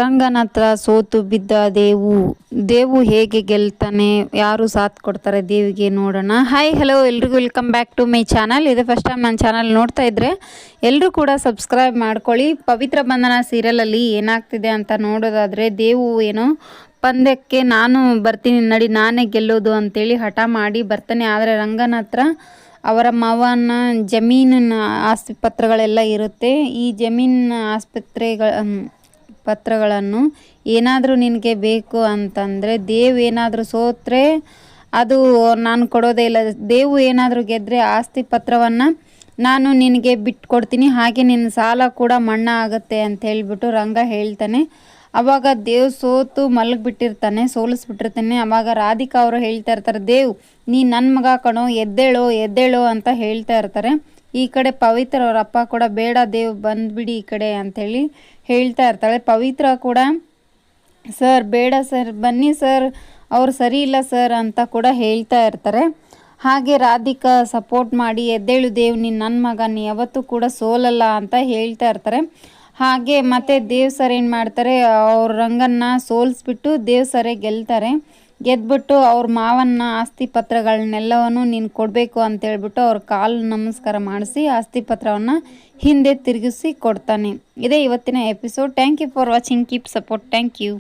ರಂಗನ ಹತ್ರ ಸೋತು ಬಿದ್ದ ದೇವು ಹೇಗೆ ಗೆಲ್ತಾನೆ, ಯಾರು ಸಾಥ್ ಕೊಡ್ತಾರೆ ದೇವಿಗೆ ನೋಡೋಣ. ಹಾಯ್ ಹಲೋ ಎಲ್ರಿಗೂ welcome back to my channel. ಇದು ಫಸ್ಟ್ ಟೈಮ್ ನನ್ನ ಚಾನಲ್ ನೋಡ್ತಾ ಇದ್ದರೆ ಎಲ್ಲರೂ ಕೂಡ ಸಬ್ಸ್ಕ್ರೈಬ್ ಮಾಡ್ಕೊಳ್ಳಿ. ಪವಿತ್ರ ಬಂಧನ ಸೀರಿಯಲಲ್ಲಿ ಏನಾಗ್ತಿದೆ ಅಂತ ನೋಡೋದಾದರೆ, ದೇವು ಏನೋ ಪಂದ್ಯಕ್ಕೆ ನಾನು ಬರ್ತೀನಿ ನಡಿ ನಾನೇ ಗೆಲ್ಲೋದು ಅಂತೇಳಿ ಹಠ ಮಾಡಿ ಬರ್ತಾನೆ. ಆದರೆ ರಂಗನ ಹತ್ರ ಅವರ ಮಾವನ ಜಮೀನಿನ ಆಸ್ತಿ ಪತ್ರಗಳೆಲ್ಲ ಇರುತ್ತೆ. ಈ ಜಮೀನಿನ ಪತ್ರಗಳನ್ನು ಏನಾದರೂ ನಿನಗೆ ಬೇಕು ಅಂತಂದರೆ, ದೇವ್ ಏನಾದರೂ ಸೋತ್ರೆ ಅದು ನಾನು ಕೊಡೋದೇ ಇಲ್ಲ. ದೇವು ಏನಾದರೂ ಗೆದ್ದರೆ ಆಸ್ತಿ ಪತ್ರವನ್ನು ನಾನು ನಿನಗೆ ಬಿಟ್ಕೊಡ್ತೀನಿ, ಹಾಗೆ ನಿನ್ನ ಸಾಲ ಕೂಡ ಮನ್ನಾ ಆಗುತ್ತೆ ಅಂತ ಹೇಳಿಬಿಟ್ಟು ರಂಗ ಹೇಳ್ತಾನೆ. ಆವಾಗ ದೇವ್ ಸೋತು ಮಲಗಿಬಿಟ್ಟಿರ್ತಾನೆ, ಸೋಲಿಸ್ಬಿಟ್ಟಿರ್ತಾನೆ. ಆವಾಗ ರಾಧಿಕಾ ಅವರು ಹೇಳ್ತಾ ಇರ್ತಾರೆ, ದೇವ್ ನೀ ನನ್ನ ಮಗ ಕಣೋ, ಎದ್ದೇಳೋ ಅಂತ ಹೇಳ್ತಾ ಇರ್ತಾರೆ. ಈ ಕಡೆ ಪವಿತ್ರ ಅವ್ರ ಅಪ್ಪ ಕೂಡ ಬೇಡ ದೇವ್ ಬಂದ್ಬಿಡಿ ಈ ಕಡೆ ಅಂಥೇಳಿ ಹೇಳ್ತಾ ಇರ್ತಾಳೆ. ಪವಿತ್ರ ಕೂಡ ಸರ್ ಬೇಡ ಸರ್ ಬನ್ನಿ ಸರ್, ಅವ್ರು ಸರಿ ಇಲ್ಲ ಸರ್ ಅಂತ ಕೂಡ ಹೇಳ್ತಾ ಇರ್ತಾರೆ. ಹಾಗೆ ರಾಧಿಕಾ ಸಪೋರ್ಟ್ ಮಾಡಿ ಎದ್ದೇಳು ದೇವ್, ನೀನು ನನ್ನ ಮಗ, ನೀ ಯಾವತ್ತೂ ಕೂಡ ಸೋಲಲ್ಲ ಅಂತ ಹೇಳ್ತಾ ಇರ್ತಾರೆ. ಹಾಗೆ ಮತ್ತೆ ದೇವ್ ಸರ್ ಏನು ಮಾಡ್ತಾರೆ, ಅವ್ರ ರಂಗನ್ನ ಸೋಲಿಸ್ಬಿಟ್ಟು ದೇವ್ ಸರೇ ಗೆಲ್ತಾರೆ. ಗೆದ್ಬಿಟ್ಟು ಅವ್ರ ಮಾವನ್ನ ಆಸ್ತಿ ಪತ್ರಗಳನ್ನೆಲ್ಲವನ್ನು ನೀನು ಕೊಡಬೇಕು ಅಂತೇಳ್ಬಿಟ್ಟು ಅವ್ರ ಕಾಲು ನಮಸ್ಕಾರ ಮಾಡಿಸಿ ಆಸ್ತಿ ಪತ್ರವನ್ನು ಹಿಂದೆ ತಿರುಗಿಸಿ ಕೊಡ್ತಾನೆ. ಇದೇ ಇವತ್ತಿನ episode. Thank you for watching, keep support, thank you.